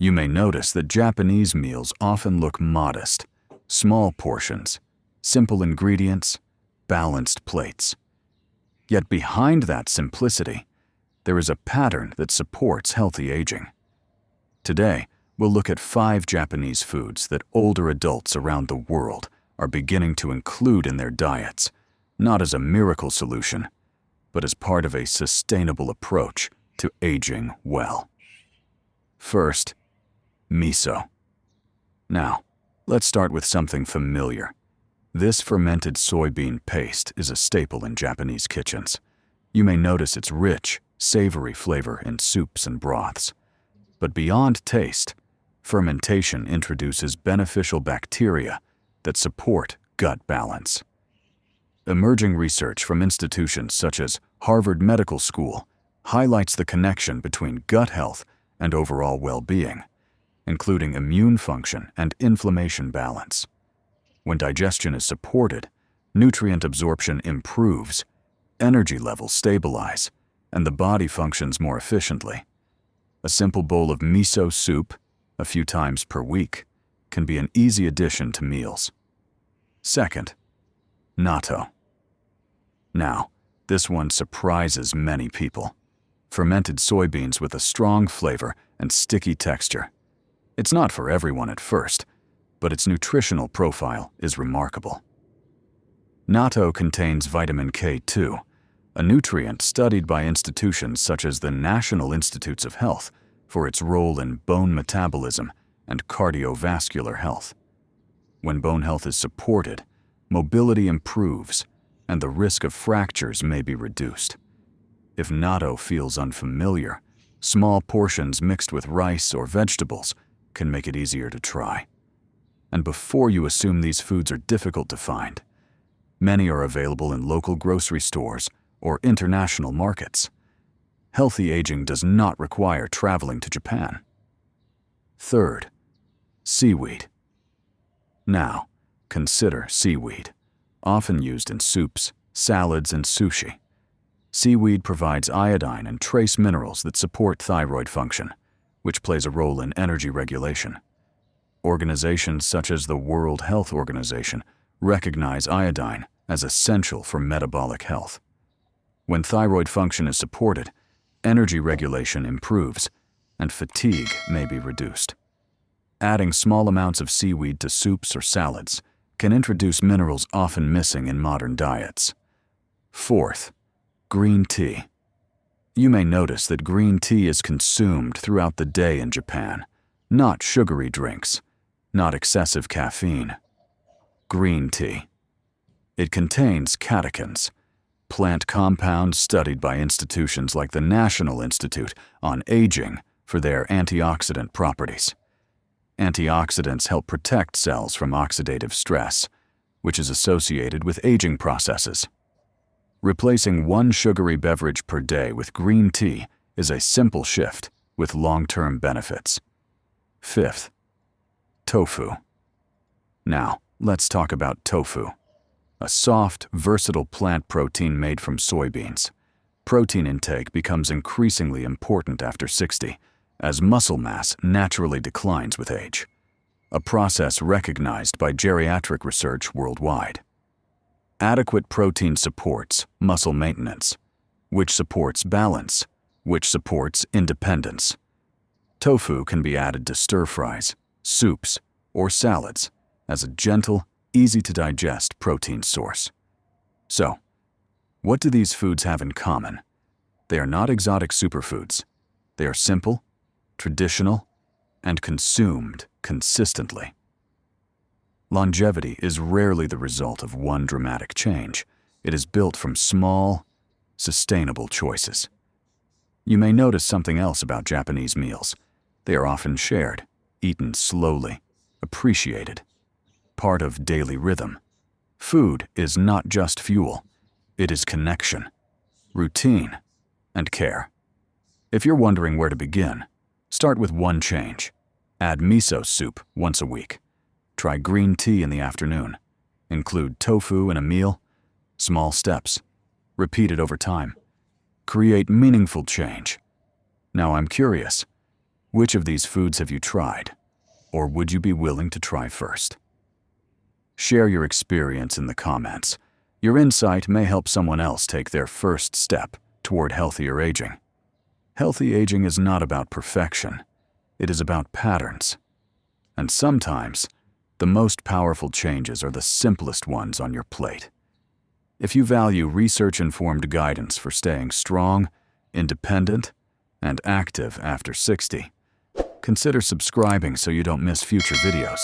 You may notice that Japanese meals often look modest, small portions, simple ingredients, balanced plates. Yet behind that simplicity, there is a pattern that supports healthy aging. Today, we'll look at 5 Japanese foods that older adults around the world are beginning to include in their diets, not as a miracle solution, but as part of a sustainable approach to aging well. First, miso. Now, let's start with something familiar. This fermented soybean paste is a staple in Japanese kitchens. You may notice its rich, savory flavor in soups and broths. But beyond taste, fermentation introduces beneficial bacteria that support gut balance. Emerging research from institutions such as Harvard Medical School highlights the connection between gut health and overall well-being, including immune function and inflammation balance. When digestion is supported, nutrient absorption improves, energy levels stabilize, and the body functions more efficiently. A simple bowl of miso soup, a few times per week, can be an easy addition to meals. Second, natto. Now, this one surprises many people. Fermented soybeans with a strong flavor and sticky texture. It's not for everyone at first, but its nutritional profile is remarkable. Natto contains vitamin K2, a nutrient studied by institutions such as the National Institutes of Health for its role in bone metabolism and cardiovascular health. When bone health is supported, mobility improves, and the risk of fractures may be reduced. If natto feels unfamiliar, small portions mixed with rice or vegetables can make it easier to try. And before you assume these foods are difficult to find, many are available in local grocery stores or international markets. Healthy aging does not require traveling to Japan. Third, seaweed. Now, consider seaweed, often used in soups, salads, and sushi. Seaweed provides iodine and trace minerals that support thyroid function, which plays a role in energy regulation. Organizations such as the World Health Organization recognize iodine as essential for metabolic health. When thyroid function is supported, energy regulation improves, and fatigue may be reduced. Adding small amounts of seaweed to soups or salads can introduce minerals often missing in modern diets. Fourth, green tea. You may notice that green tea is consumed throughout the day in Japan, not sugary drinks, not excessive caffeine. Green tea. It contains catechins, plant compounds studied by institutions like the National Institute on Aging for their antioxidant properties. Antioxidants help protect cells from oxidative stress, which is associated with aging processes. Replacing one sugary beverage per day with green tea is a simple shift with long-term benefits. Fifth, tofu. Now, let's talk about tofu, a soft, versatile plant protein made from soybeans. Protein intake becomes increasingly important after 60, as muscle mass naturally declines with age, a process recognized by geriatric research worldwide. Adequate protein supports muscle maintenance, which supports balance, which supports independence. Tofu can be added to stir-fries, soups, or salads as a gentle, easy-to-digest protein source. So, what do these foods have in common? They are not exotic superfoods. They are simple, traditional, and consumed consistently. Longevity is rarely the result of one dramatic change. It is built from small, sustainable choices. You may notice something else about Japanese meals. They are often shared, eaten slowly, appreciated, part of daily rhythm. Food is not just fuel. It is connection, routine, and care. If you're wondering where to begin, start with one change. Add miso soup once a week. Try green tea in the afternoon. Include tofu in a meal. Small steps. Repeat it over time. Create meaningful change. Now I'm curious. Which of these foods have you tried? Or would you be willing to try first? Share your experience in the comments. Your insight may help someone else take their first step toward healthier aging. Healthy aging is not about perfection. It is about patterns. And sometimes, the most powerful changes are the simplest ones on your plate. If you value research-informed guidance for staying strong, independent, and active after 60, consider subscribing so you don't miss future videos.